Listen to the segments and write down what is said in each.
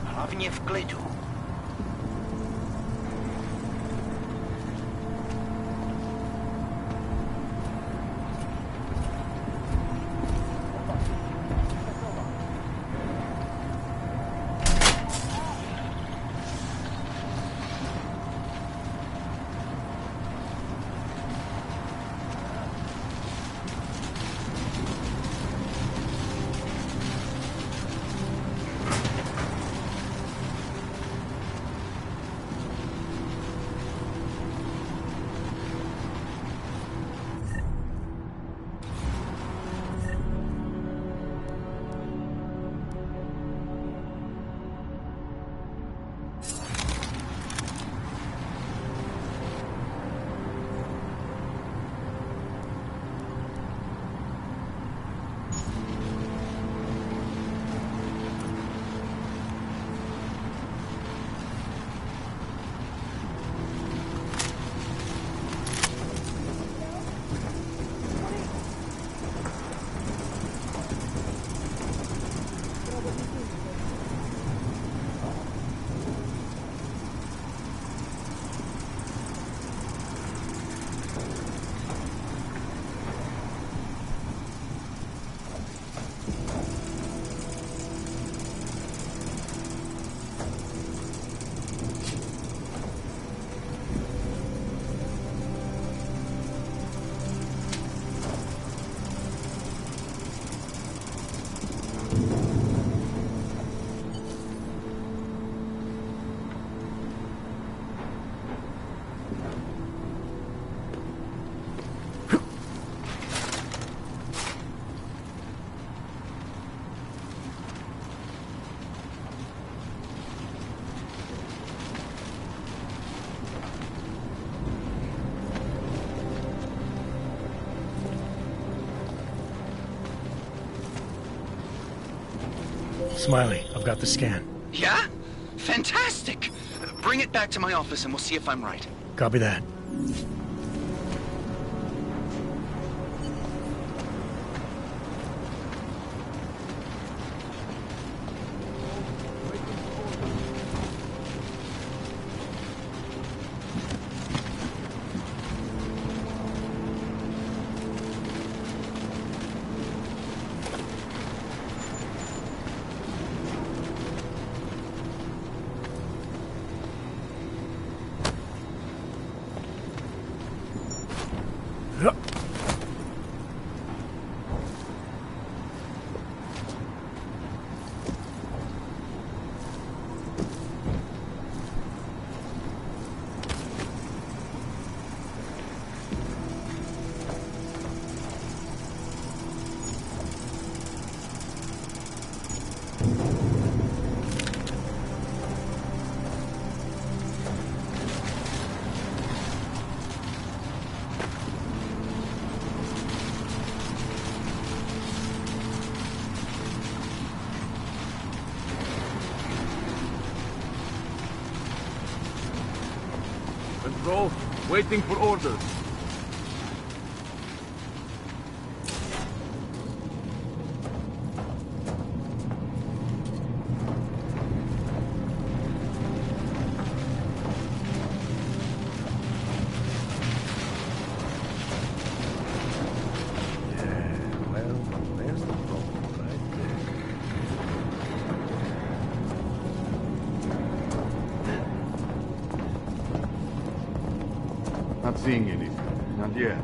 Hlavně v klidu. Smiley, I've got the scan. Yeah? Fantastic! Bring it back to my office and we'll see if I'm right. Copy that. Control, waiting for orders. Not seeing anything. Not yet.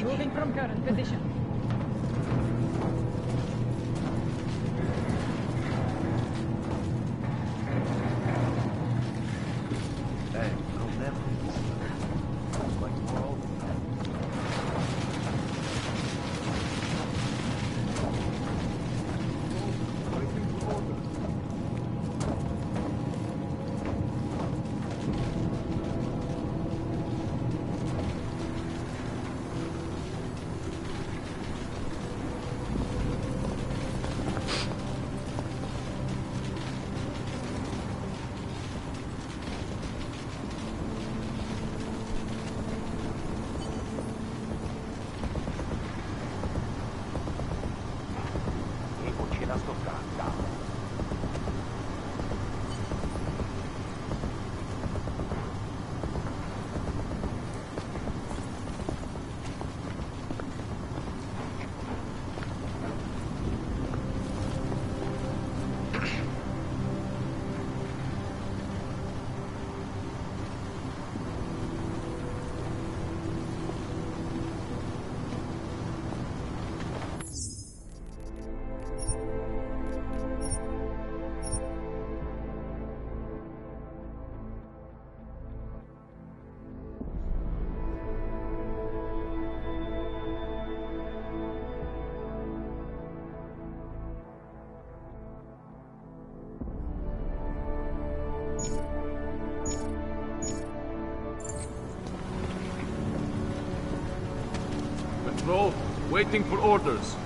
Moving from current position. Hey, I'll never. Like more. Patrol, waiting for orders.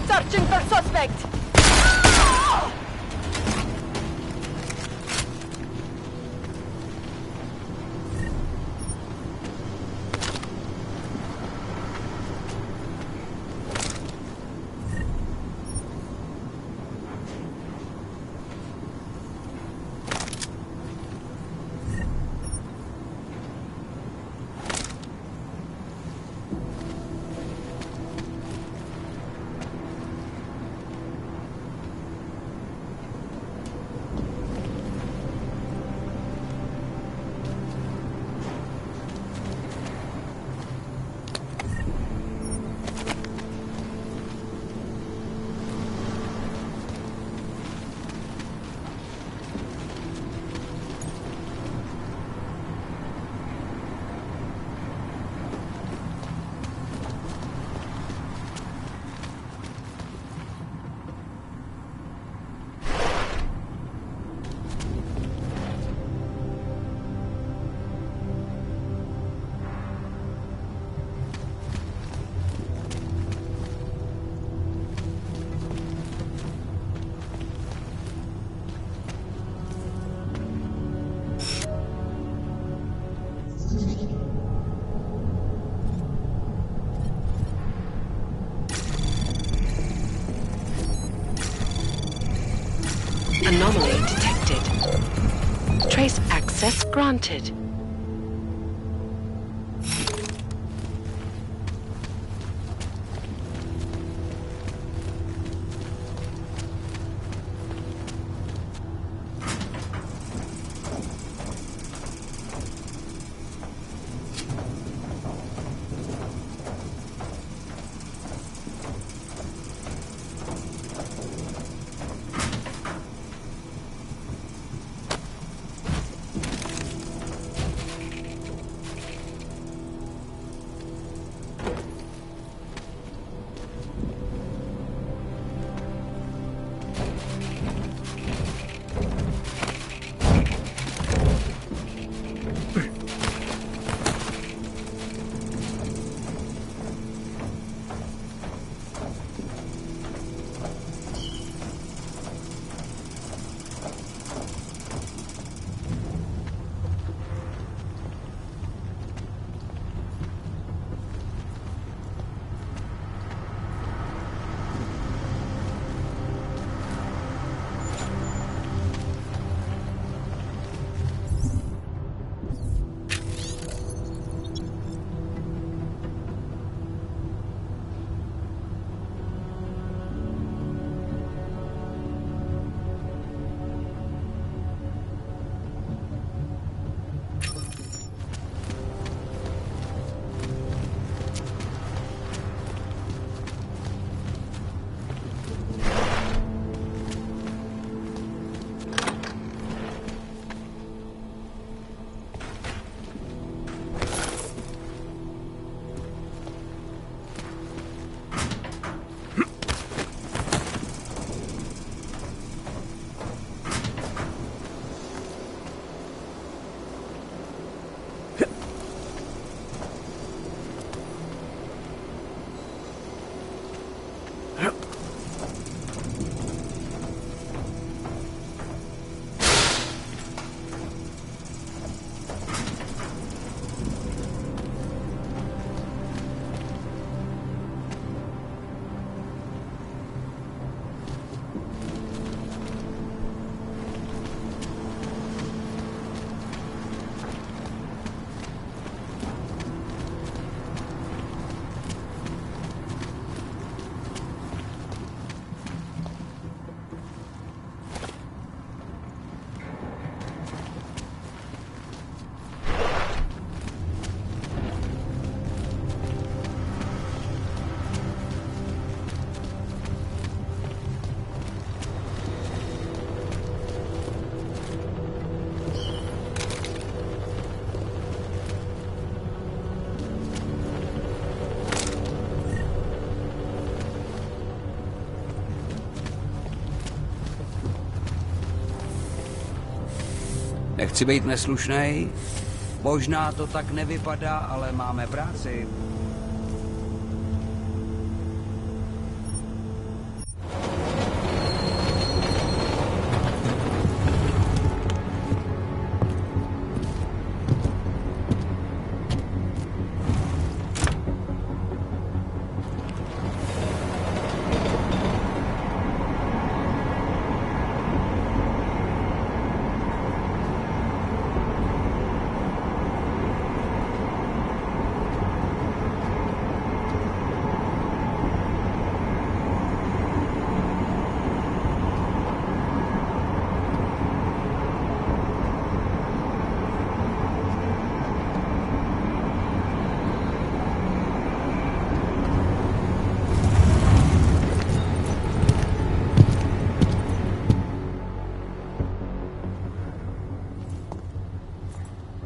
Searching for suspect! Anomaly detected. Trace access granted. Nechci být neslušnej. Možná to tak nevypadá, ale máme práci.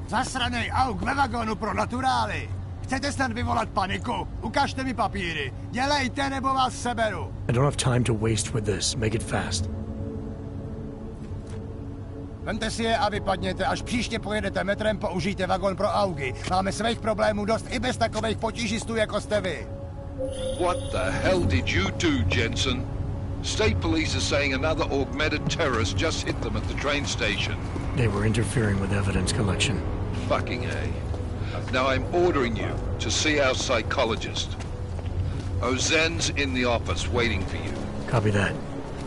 Zasranej auk ve vagónu pro naturály! Chcete snad vyvolat paniku? Ukažte mi papíry. Dělejte, nebo vás seberu. I don't have time to waste with this. Make it fast. Vemte si je a vypadněte. Až příště pojedete metrem, použijte vagón pro augy. Máme svých problémů dost i bez takových potížistů, jako jste vy. What the hell did you do, Jensen? State police are saying another augmented terrorist just hit them at the train station. They were interfering with evidence collection. Fucking A. Now I'm ordering you to see our psychologist. Ozen's in the office waiting for you. Copy that.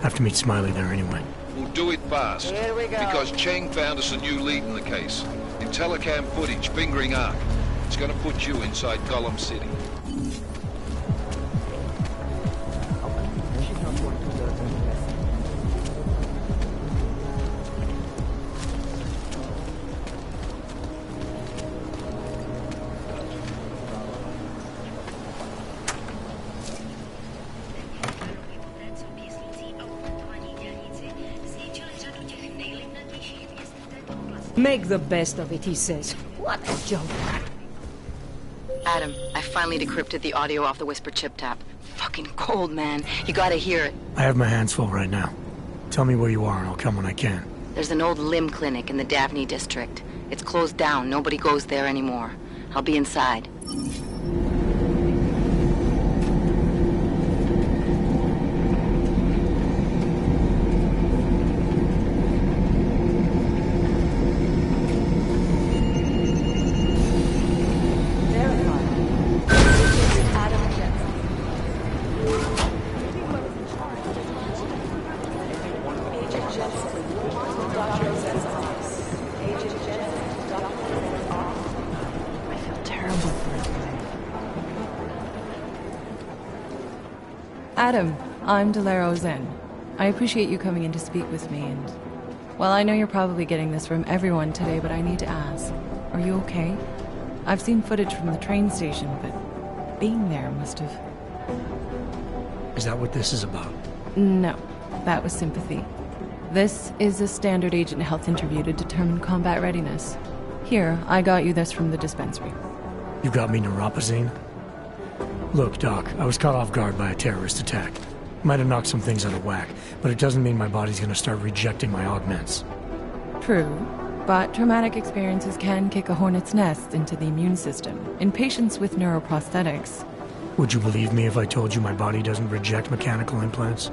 Have to meet Smiley there anyway. We'll do it fast. Here we go. Because Cheng found us a new lead in the case. In telecam footage fingering Ark. It's gonna put you inside Gollum City. Make the best of it, he says. What a joke. Adam, I finally decrypted the audio off the Whisper chip tap. Fucking cold, man. You gotta hear it. I have my hands full right now. Tell me where you are and I'll come when I can. There's an old limb clinic in the Daphne district. It's closed down. Nobody goes there anymore. I'll be inside. Adam, I'm Delaro Zen. I appreciate you coming in to speak with me, and... Well, I know you're probably getting this from everyone today, but I need to ask. Are you okay? I've seen footage from the train station, but being there must have... Is that what this is about? No, that was sympathy. This is a standard agent health interview to determine combat readiness. Here, I got you this from the dispensary. You got me neuropazine? Look, Doc, I was caught off guard by a terrorist attack. Might have knocked some things out of whack, but it doesn't mean my body's gonna start rejecting my augments. True, but traumatic experiences can kick a hornet's nest into the immune system in patients with neuroprosthetics. Would you believe me if I told you my body doesn't reject mechanical implants?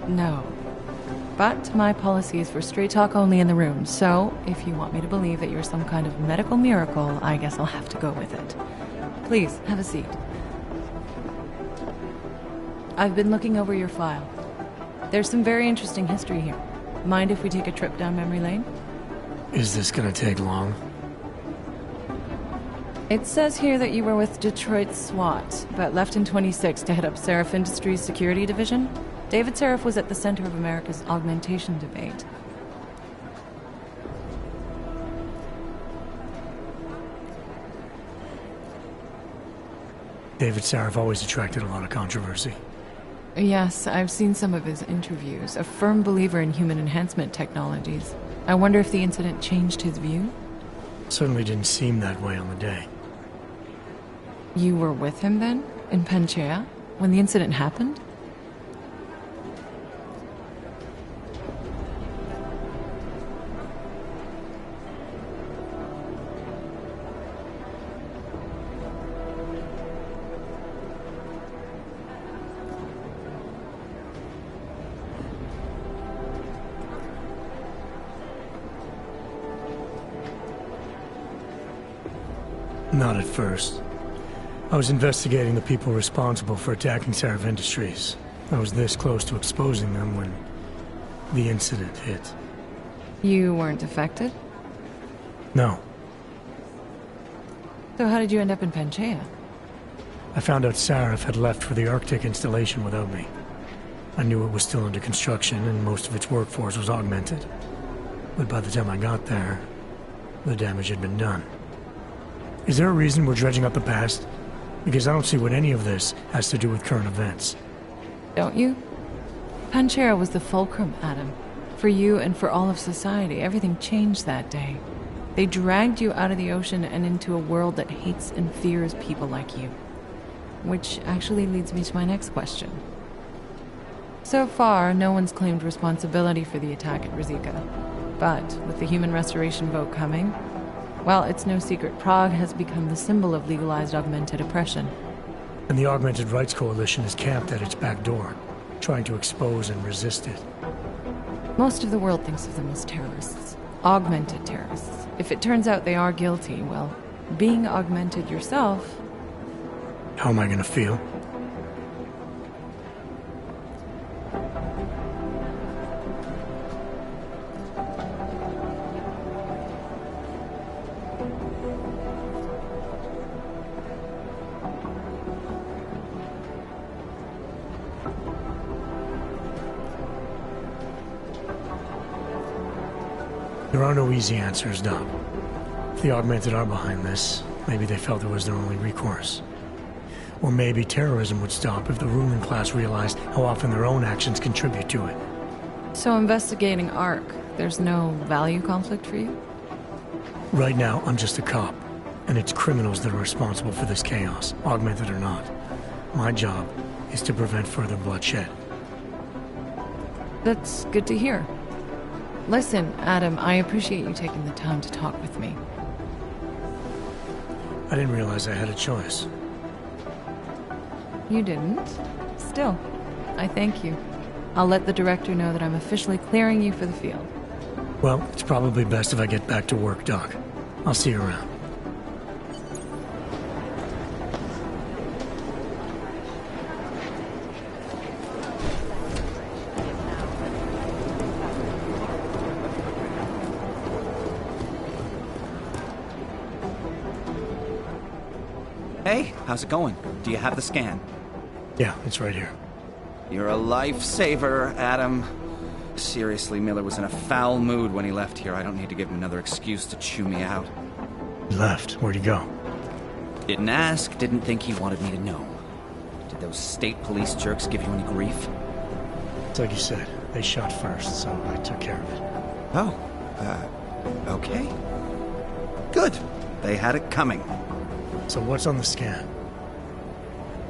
No. But my policy is for straight talk only in the room, so if you want me to believe that you're some kind of medical miracle, I guess I'll have to go with it. Please, have a seat. I've been looking over your file. There's some very interesting history here. Mind if we take a trip down memory lane? Is this gonna take long? It says here that you were with Detroit SWAT, but left in 26 to head up Seraph Industries' security division. David Seraph was at the center of America's augmentation debate. David Seraph always attracted a lot of controversy. Yes, I've seen some of his interviews. A firm believer in human enhancement technologies. I wonder if the incident changed his view? Certainly didn't seem that way on the day. You were with him then? In Panchea? When the incident happened? Not at first. I was investigating the people responsible for attacking Sarif Industries. I was this close to exposing them when the incident hit. You weren't affected? No. So how did you end up in Panchaea? I found out Sarif had left for the Arctic installation without me. I knew it was still under construction and most of its workforce was augmented. But by the time I got there, the damage had been done. Is there a reason we're dredging up the past? Because I don't see what any of this has to do with current events. Don't you? Panchaea was the fulcrum, Adam. For you and for all of society, everything changed that day. They dragged you out of the ocean and into a world that hates and fears people like you. Which actually leads me to my next question. So far, no one's claimed responsibility for the attack at Rizika. But with the human restoration vote coming, well, it's no secret Prague has become the symbol of legalized augmented oppression. And the Augmented Rights Coalition is camped at its back door, trying to expose and resist it. Most of the world thinks of them as terrorists. Augmented terrorists. If it turns out they are guilty, well, being augmented yourself... How am I gonna feel? There are no easy answers, Doc. If the Augmented are behind this, maybe they felt it was their only recourse. Or maybe terrorism would stop if the ruling class realized how often their own actions contribute to it. So investigating ARC, there's no value conflict for you? Right now, I'm just a cop, and it's criminals that are responsible for this chaos, augmented or not. My job is to prevent further bloodshed. That's good to hear. Listen, Adam, I appreciate you taking the time to talk with me. I didn't realize I had a choice. You didn't? Still, I thank you. I'll let the director know that I'm officially clearing you for the field. Well, it's probably best if I get back to work, Doc. I'll see you around. Hey, how's it going? Do you have the scan? Yeah, it's right here. You're a lifesaver, Adam. Seriously, Miller was in a foul mood when he left here. I don't need to give him another excuse to chew me out. He left. Where'd he go? Didn't ask, didn't think he wanted me to know. Did those state police jerks give you any grief? It's like you said, they shot first, so I took care of it. Oh, okay. Good. They had it coming. So what's on the scan?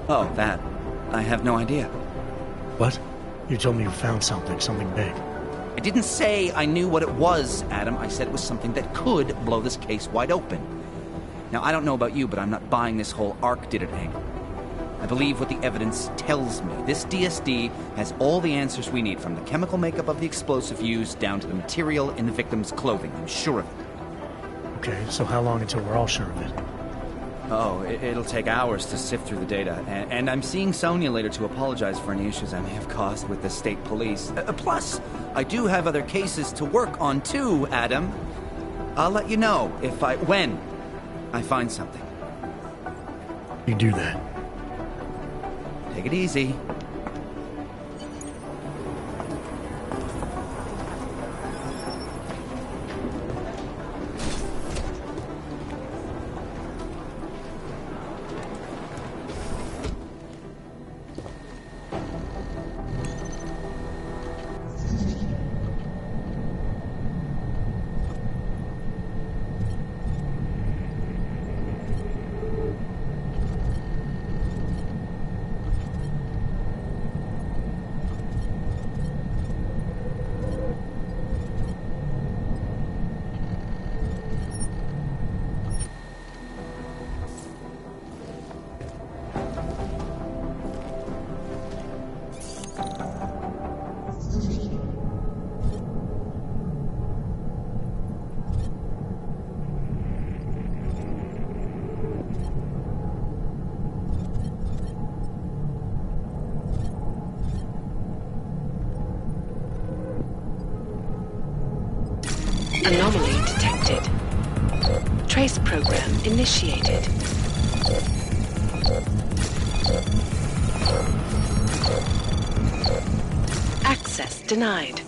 Oh, that. I have no idea. What? You told me you found something big. I didn't say I knew what it was, Adam. I said it was something that could blow this case wide open. Now, I don't know about you, but I'm not buying this whole ARC did it angle. I believe what the evidence tells me. This DSD has all the answers we need, from the chemical makeup of the explosive used down to the material in the victim's clothing. I'm sure of it. Okay, so how long until we're all sure of it? Oh, it'll take hours to sift through the data, and I'm seeing Sonia later to apologize for any issues I may have caused with the state police. Plus, I do have other cases to work on too, Adam. I'll let you know when I find something. You do that. Take it easy. Anomaly detected. Trace program initiated. Access denied.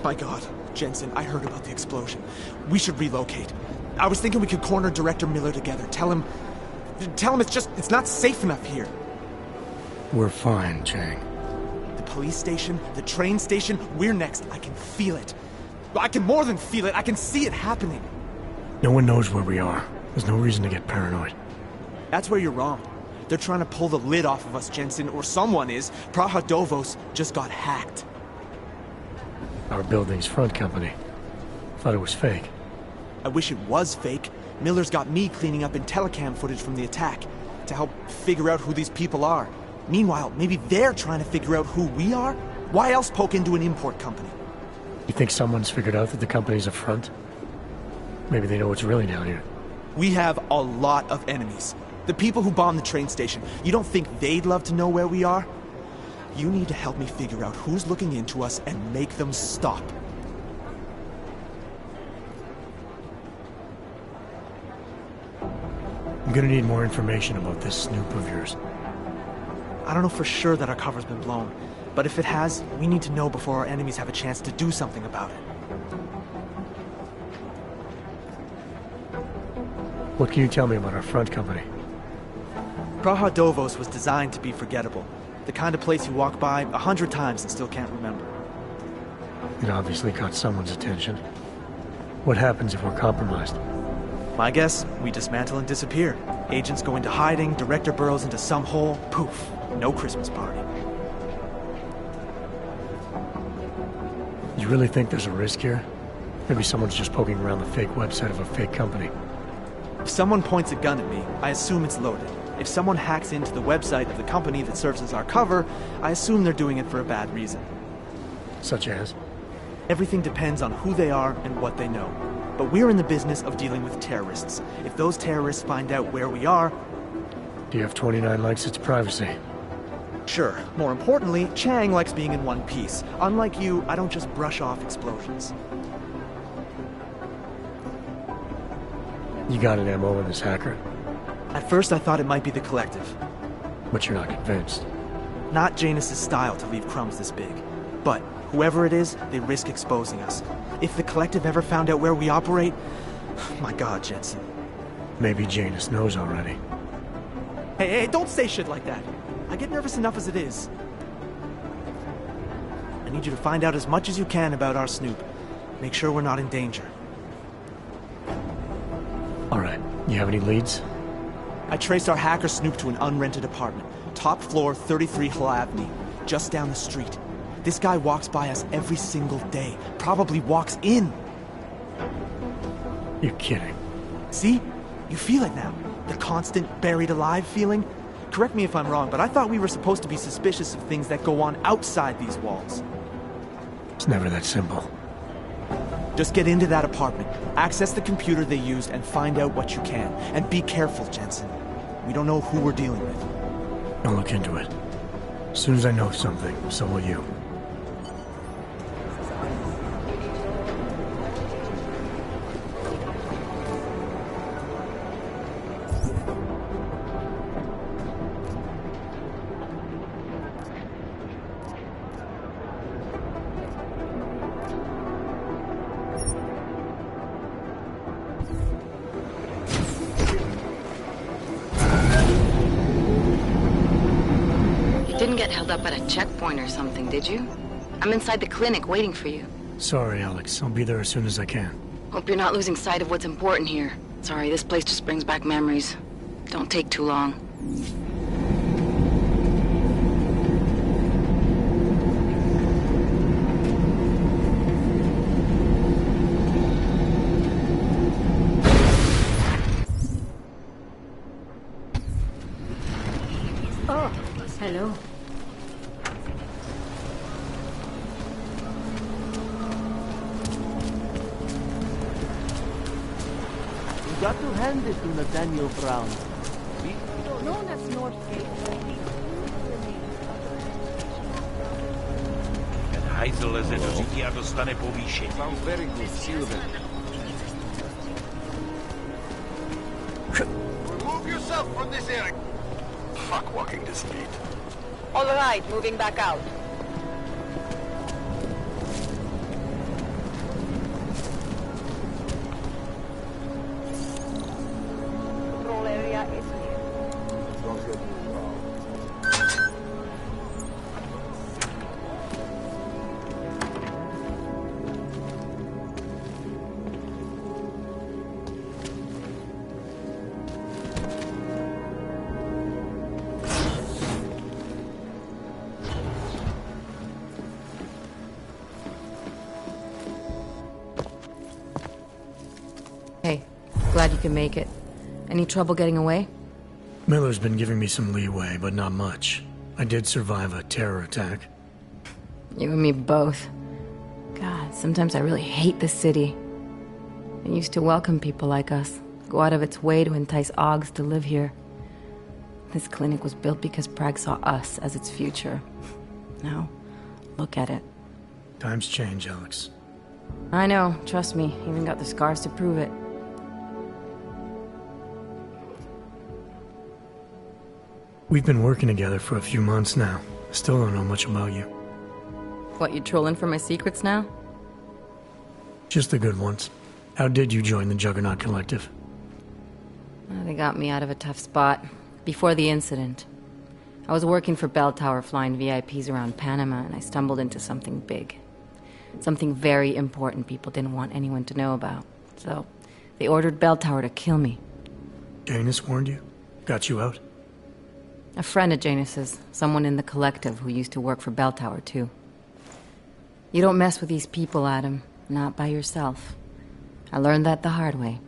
My God, Jensen, I heard about the explosion. We should relocate. I was thinking we could corner Director Miller together. Tell him it's not safe enough here. We're fine, Chang. The police station, the train station, we're next. I can feel it. I can more than feel it. I can see it happening. No one knows where we are. There's no reason to get paranoid. That's where you're wrong. They're trying to pull the lid off of us, Jensen, or someone is. Praha Dovos just got hacked. Our building's front company. Thought it was fake. I wish it was fake. Miller's got me cleaning up IntelliCam footage from the attack to help figure out who these people are. Meanwhile, maybe they're trying to figure out who we are? Why else poke into an import company? You think someone's figured out that the company's a front? Maybe they know what's really down here. We have a lot of enemies. The people who bombed the train station. You don't think they'd love to know where we are? You need to help me figure out who's looking into us and make them stop. I'm gonna need more information about this snoop of yours. I don't know for sure that our cover's been blown, but if it has, we need to know before our enemies have a chance to do something about it. What can you tell me about our front company? Praha Dovos was designed to be forgettable. The kind of place you walk by 100 times and still can't remember. It obviously caught someone's attention. What happens if we're compromised? My guess, we dismantle and disappear. Agents go into hiding, Director burrows into some hole, poof, no Christmas party. You really think there's a risk here? Maybe someone's just poking around the fake website of a fake company. If someone points a gun at me, I assume it's loaded. If someone hacks into the website of the company that serves as our cover, I assume they're doing it for a bad reason. Such as? Everything depends on who they are and what they know. But we're in the business of dealing with terrorists. If those terrorists find out where we are... DF-29 likes its privacy. Sure. More importantly, Chang likes being in one piece. Unlike you, I don't just brush off explosions. You got an MO in this hacker? At first I thought it might be the Collective. But you're not convinced? Not Janus's style to leave crumbs this big. But whoever it is, they risk exposing us. If the Collective ever found out where we operate... My God, Jensen. Maybe Janus knows already. Hey, don't say shit like that. I get nervous enough as it is. I need you to find out as much as you can about our Snoop. Make sure we're not in danger. Alright, you have any leads? I traced our hacker Snoop to an unrented apartment. Top floor, 33 Hull Avenue. Just down the street. This guy walks by us every single day. Probably walks in. You're kidding. See? You feel it now. The constant buried alive feeling. Correct me if I'm wrong, but I thought we were supposed to be suspicious of things that go on outside these walls. It's never that simple. Just get into that apartment, access the computer they used, and find out what you can. And be careful, Jensen. We don't know who we're dealing with. I'll look into it. As soon as I know something, so will you. didn't get held up at a checkpoint or something, did you? I'm inside the clinic waiting for you. Sorry, Alex. I'll be there as soon as I can. Hope you're not losing sight of what's important here. Sorry, this place just brings back memories. Don't take too long. Oh, hello. You got to hand it to Nathaniel Brown. Known as Northgate. Ten hajzl leze do řídí a dostane povýšení. Sounds very good. See you then. Remove yourself from this area. Fuck walking this speed. All right, moving back out. Control area is clear. Hey, glad you can make it. Any trouble getting away? Miller's been giving me some leeway, but not much. I did survive a terror attack. You and me both. God, sometimes I really hate this city. It used to welcome people like us, go out of its way to entice Augs to live here. This clinic was built because Prague saw us as its future. Now, look at it. Times change, Alex. I know, trust me, even got the scars to prove it. We've been working together for a few months now. Still don't know much about you. What, you trolling for my secrets now? Just the good ones. How did you join the Juggernaut Collective? They got me out of a tough spot. Before the incident. I was working for Bell Tower flying VIPs around Panama, and I stumbled into something big. Something very important people didn't want anyone to know about. So, they ordered Bell Tower to kill me. Janus warned you? Got you out? A friend of Janus's, someone in the collective who used to work for Bell Tower, too. You don't mess with these people, Adam. Not by yourself. I learned that the hard way.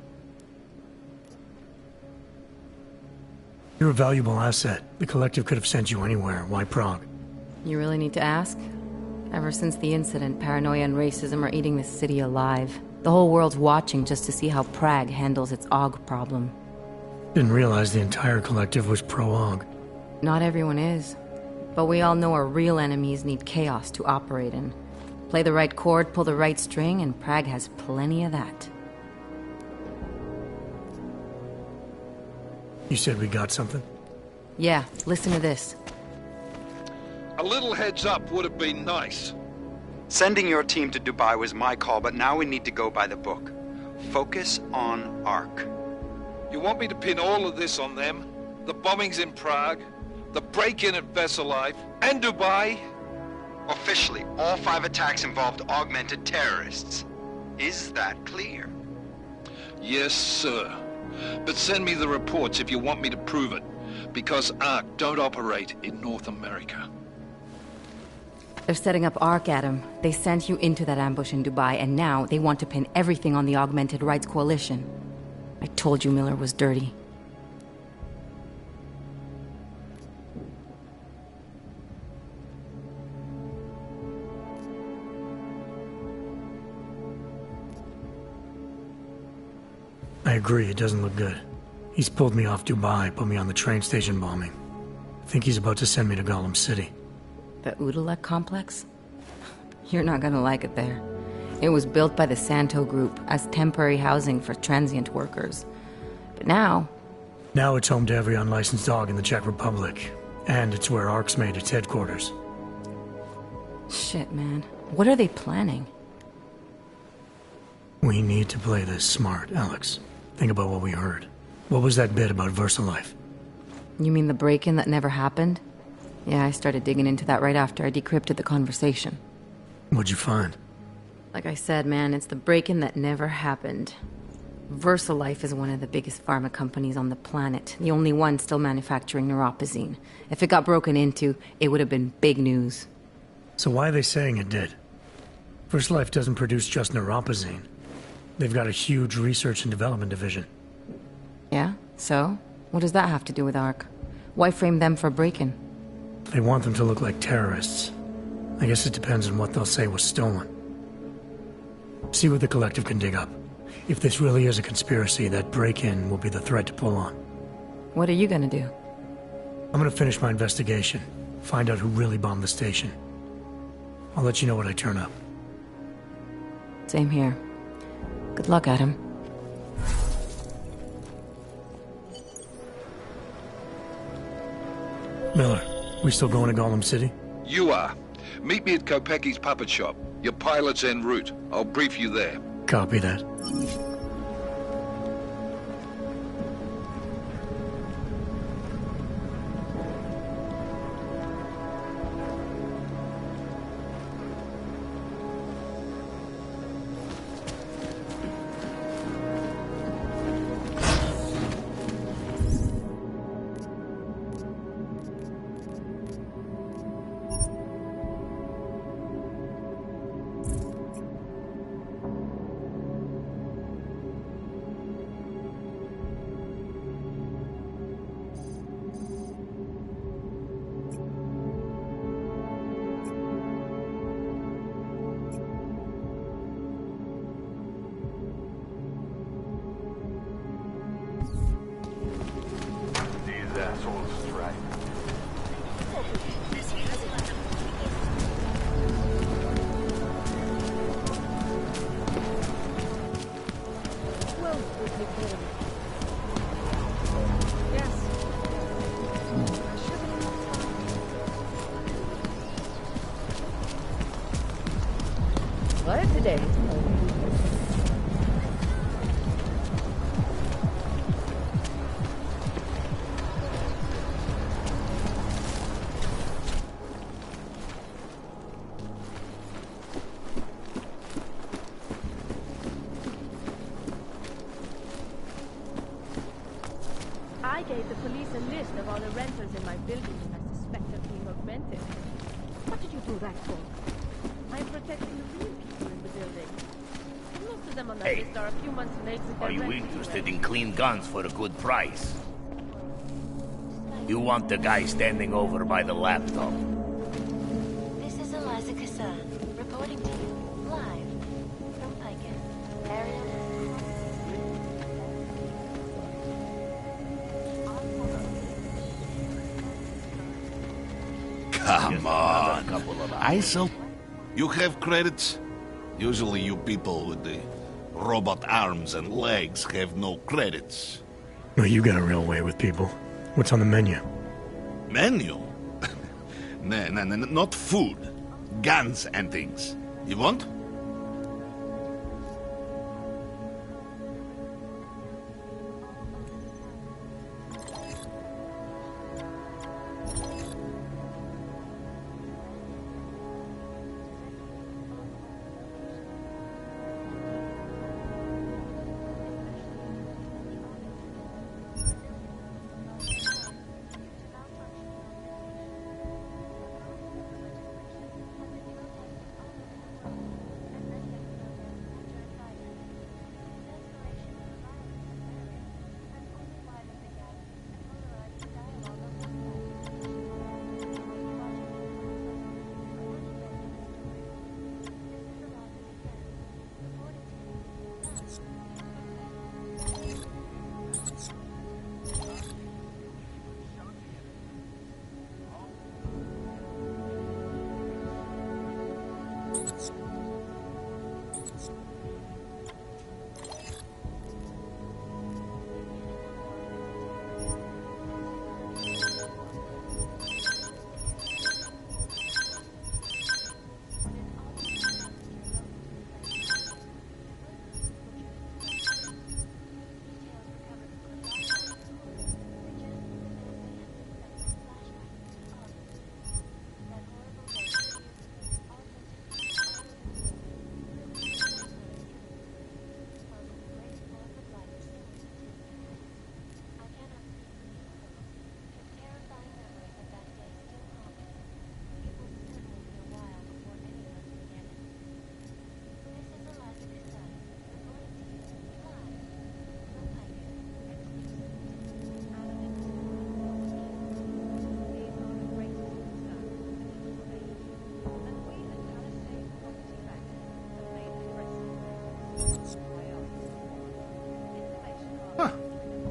You're a valuable asset. The collective could have sent you anywhere. Why Prague? You really need to ask? Ever since the incident, paranoia and racism are eating this city alive. The whole world's watching just to see how Prague handles its AUG problem. Didn't realize the entire collective was pro-AUG. Not everyone is. But we all know our real enemies need chaos to operate in. Play the right chord, pull the right string, and Prague has plenty of that. You said we got something? Yeah, listen to this. A little heads up would have been nice. Sending your team to Dubai was my call, but now we need to go by the book. Focus on Ark. You want me to pin all of this on them? The bombings in Prague, the break-in at Vesellife, and Dubai? Officially, all 5 attacks involved augmented terrorists. Is that clear? Yes, sir. But send me the reports if you want me to prove it, because Ark don't operate in North America. They're setting up ARC, Adam. They sent you into that ambush in Dubai, and now they want to pin everything on the Augmented Rights Coalition. I told you Miller was dirty. I agree, it doesn't look good. He's pulled me off Dubai, put me on the train station bombing. I think he's about to send me to Gollum City. The Udalek complex? You're not gonna like it there. It was built by the Santo Group as temporary housing for transient workers. But now... Now it's home to every unlicensed dog in the Czech Republic. And it's where ARC's made its headquarters. Shit, man. What are they planning? We need to play this smart, Alex. Think about what we heard. What was that bit about Versalife? You mean the break-in that never happened? Yeah, I started digging into that right after I decrypted the conversation. What'd you find? Like I said, man, it's the break-in that never happened. VersaLife is one of the biggest pharma companies on the planet, the only one still manufacturing neuropozyne. If it got broken into, it would have been big news. So why are they saying it did? VersaLife doesn't produce just neuropozyne. They've got a huge research and development division. Yeah? So? What does that have to do with ARC? Why frame them for break-in? They want them to look like terrorists. I guess it depends on what they'll say was stolen. See what the Collective can dig up. If this really is a conspiracy, that break-in will be the thread to pull on. What are you gonna do? I'm gonna finish my investigation. Find out who really bombed the station. I'll let you know when I turn up. Same here. Good luck, Adam. Miller, we still going to Gollum City? You are. Meet me at Kopecki's puppet shop. Your pilot's en route. I'll brief you there. Copy that. What today? I gave the police a list of all the renters in my building I suspect of being augmented. What did you do that for? I'm protecting the real people in the building. Most of them on that list are a few months late with their Are you rent interested in clean guns for a good price? You want the guy standing over by the laptop. This is Eliza Kassan, reporting to you, live, from Piken. Area... Come on. I sell... You have credits? Usually you people with the robot arms and legs have no credits. Well, you got a real way with people. What's on the menu? Menu? No, not food. Guns and things. You want?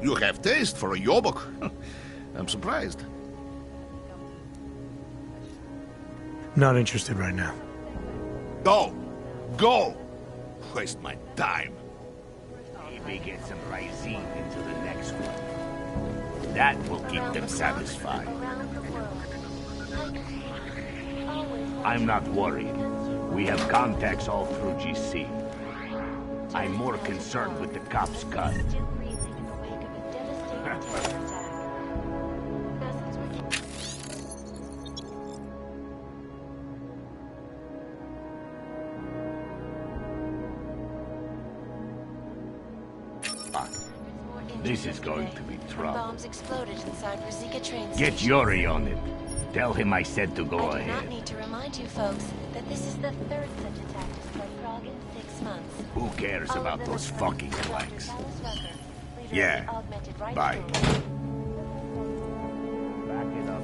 You have taste for a yobok. I'm surprised. Not interested right now. Go! Go! Waste my time. Maybe get some Rysine into the next one. That will keep them satisfied. I'm not worried. We have contacts all through GC. I'm more concerned with the cop's gun. This is going to be trouble. Bombs exploded inside Ruzicka train station. Get Yuri on it. Tell him I said to go I do not ahead. need to remind you folks that this is the third such attack to strike Prague in 6 months. Who cares All about of them those are fucking Dr. flanks? Dallas Rucker, leader of the Yeah. Augmented Rifle Bye. Group. Back it up.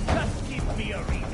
Just give me a reason.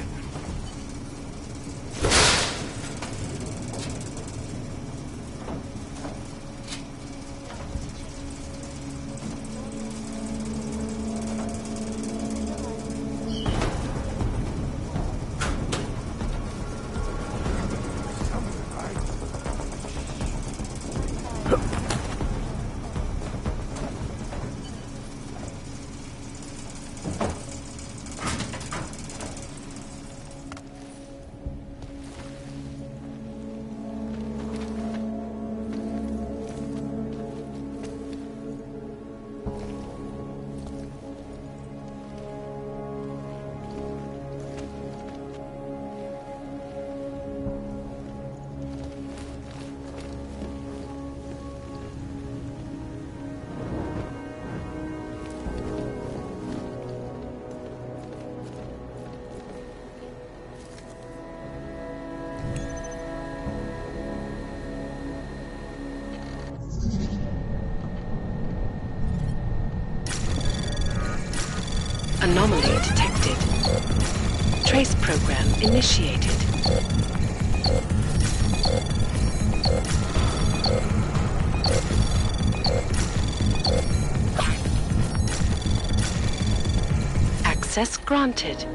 Anomaly detected. Trace program initiated. Access granted.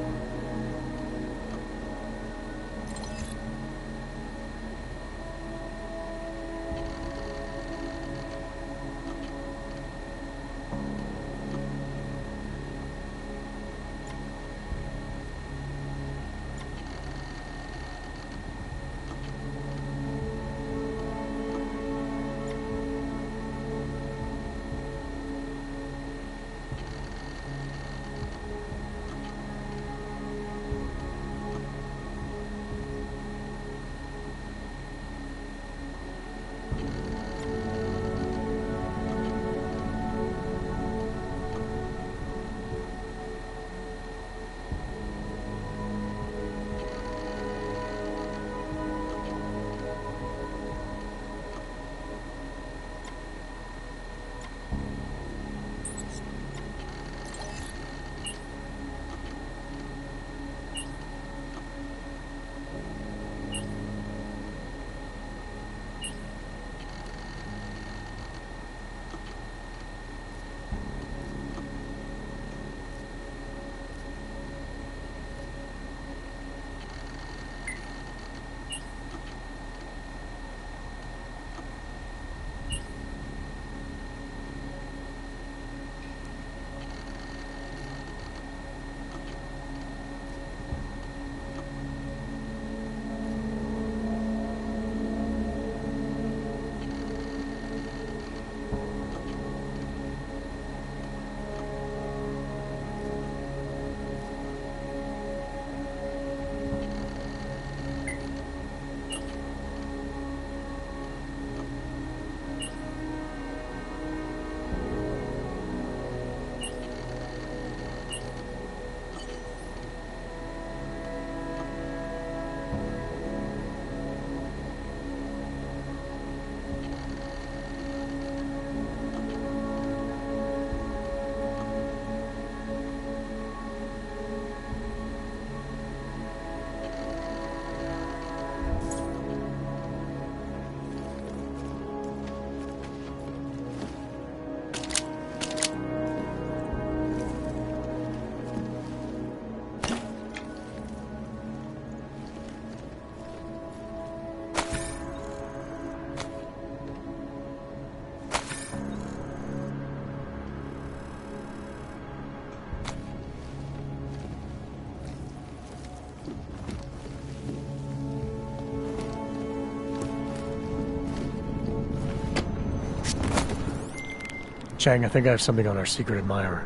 Chang, I think I have something on our secret admirer.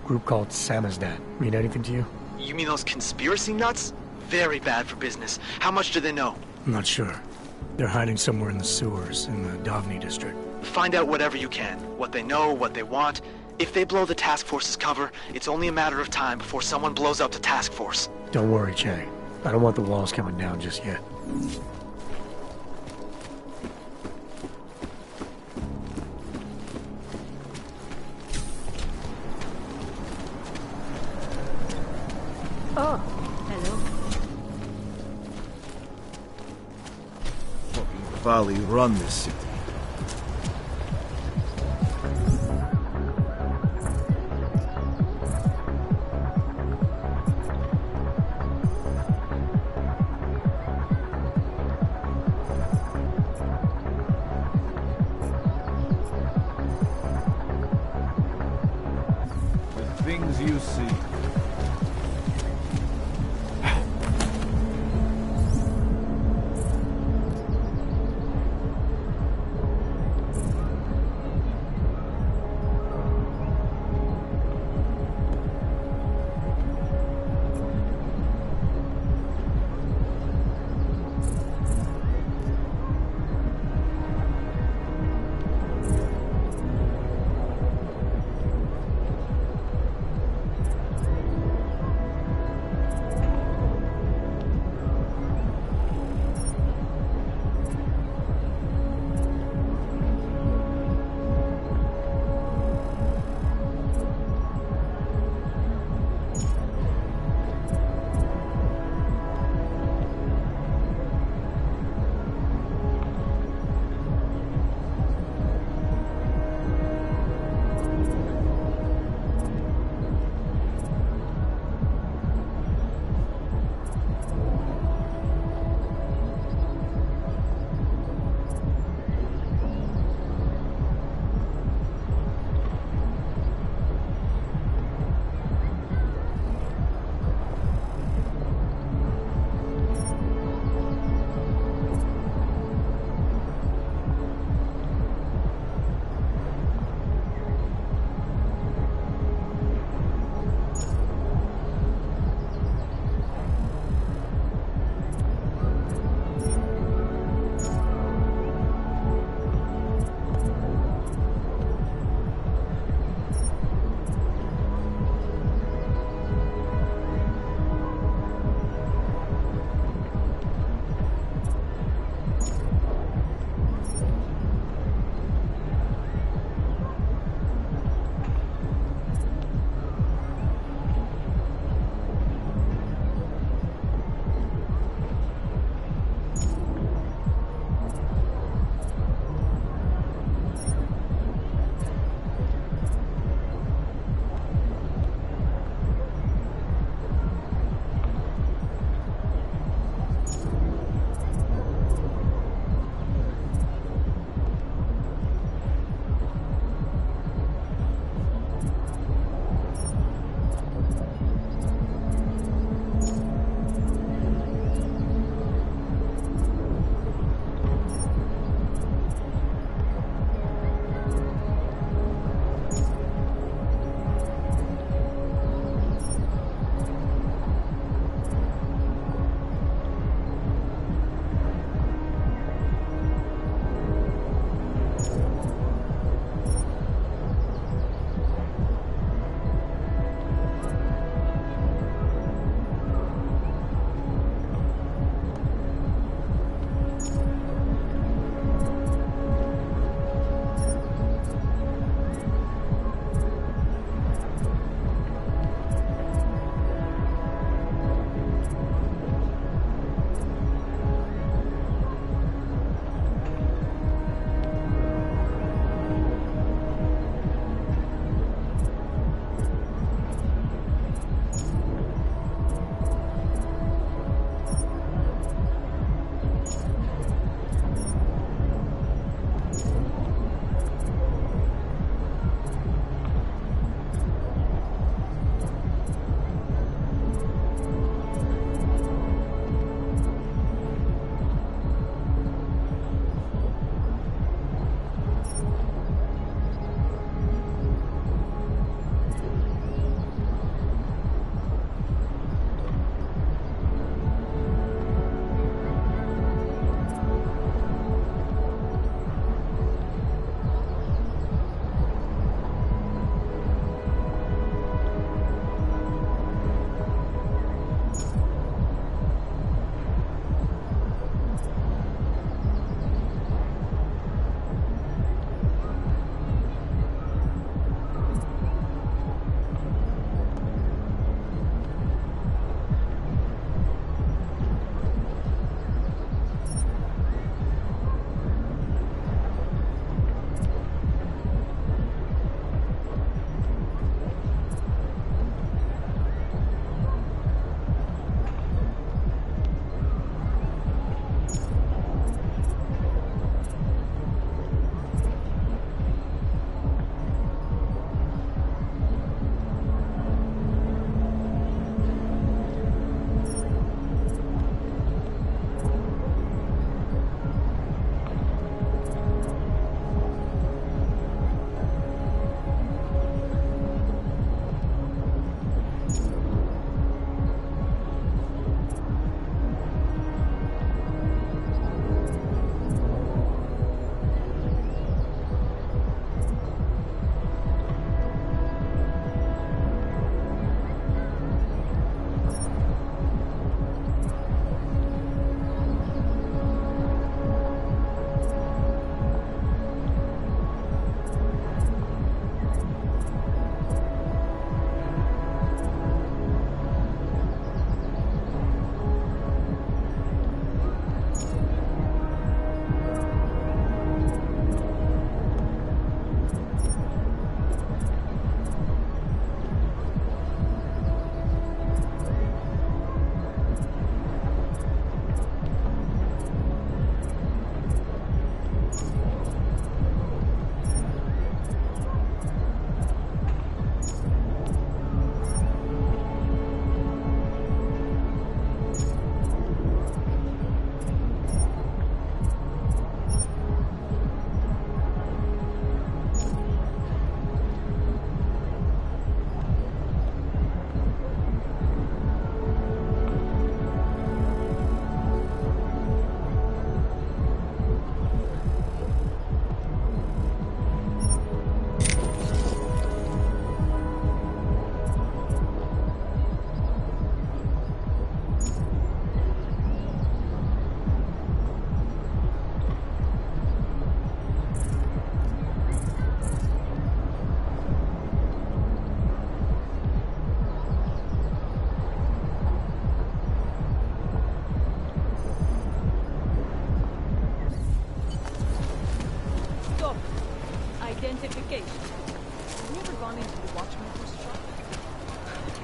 Group called Samizdat. Mean anything to you? You mean those conspiracy nuts? Very bad for business. How much do they know? I'm not sure. They're hiding somewhere in the sewers in the Davni district. Find out whatever you can. What they know, what they want. If they blow the task force's cover, it's only a matter of time before someone blows up the task force. Don't worry, Chang. I don't want the walls coming down just yet. Oh, hello. Fucking Valley run this city. The things you see.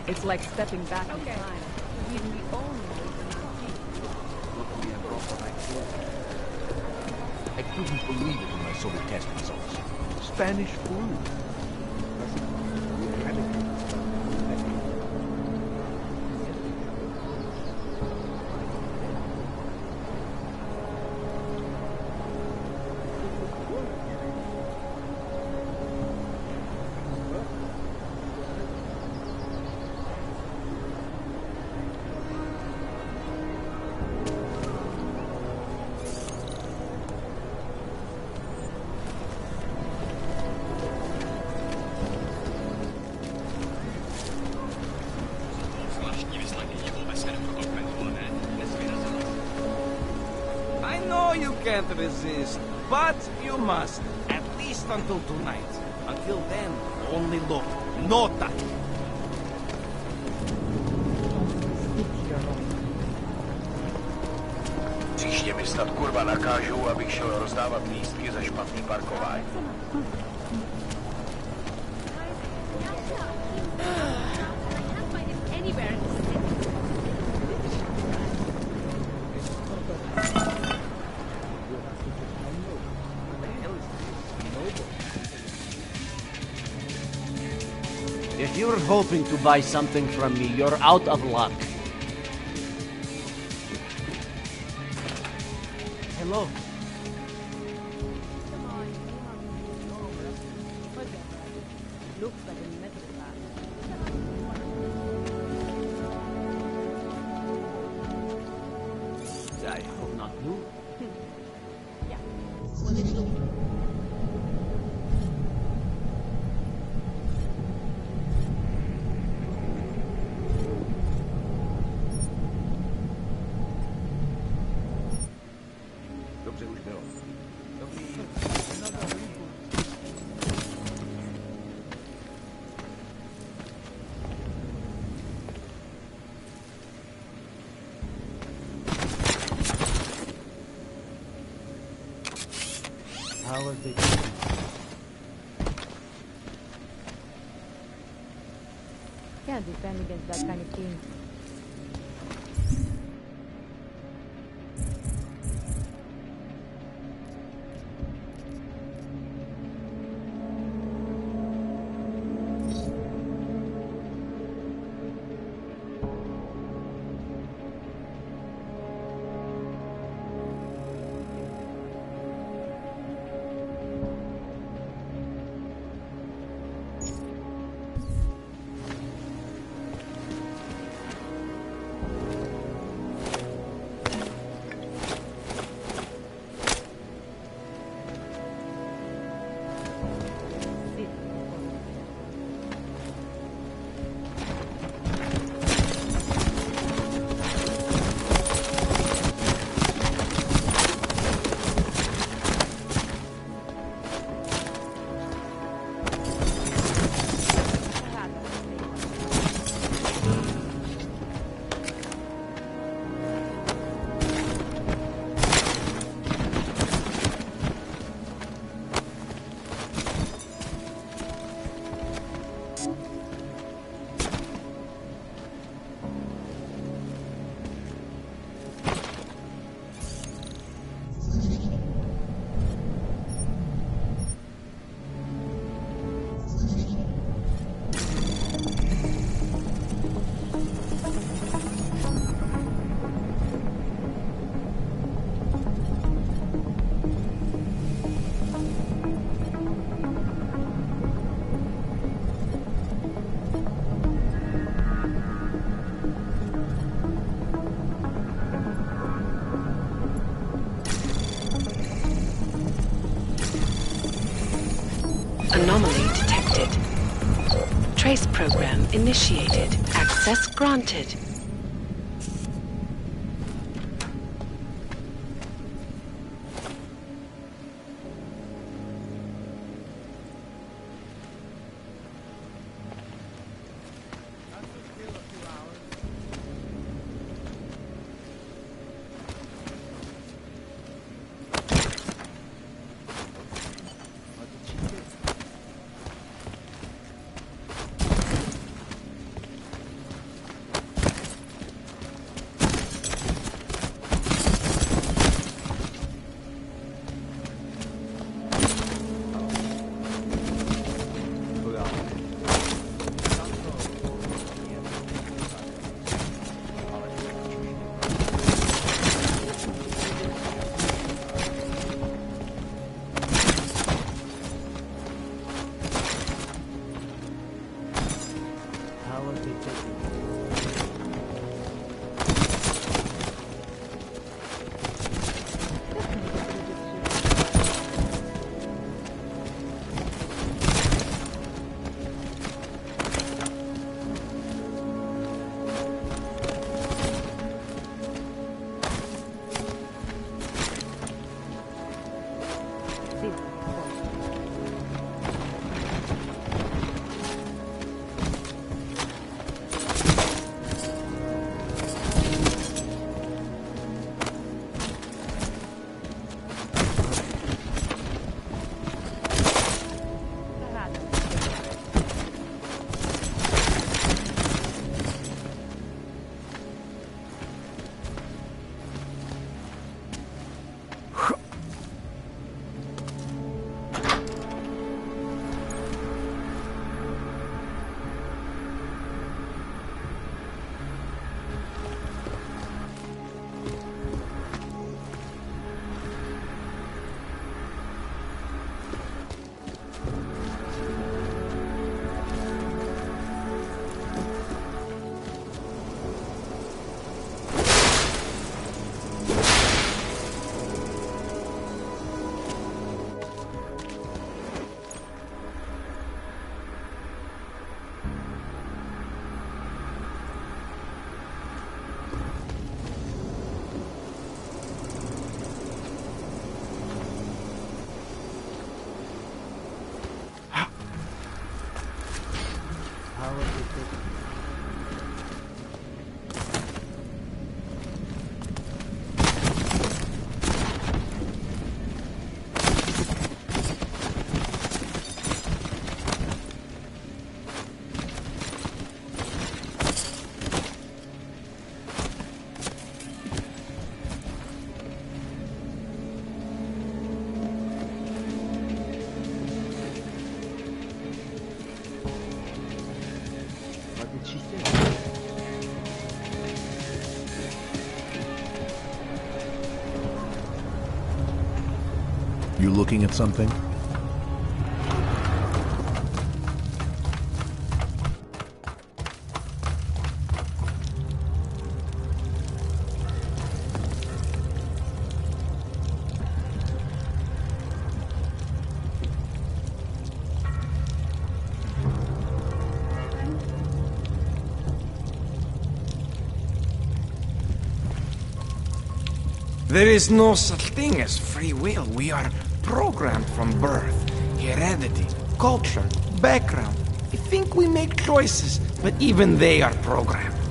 It's like stepping back in time. Even the only I couldn't believe it when I saw the test results. Spanish flu. I know you can't resist, but you must, at least until tonight. Until then, only look, no touch. Příště mi snad kurva nakážou, abych šel rozdávat lístky za špatný parkování. If you're hoping to buy something from me, you're out of luck. Hello. looks like a metal I hope not you. Yeah. Well, it looks Dobře už bylo. How was the can't defend against that kind of team. Anomaly detected. Trace program initiated. Access granted. You looking at something? There is no such thing as free will. We are programmed from birth. Heredity, culture, background. I think we make choices, but even they are programmed.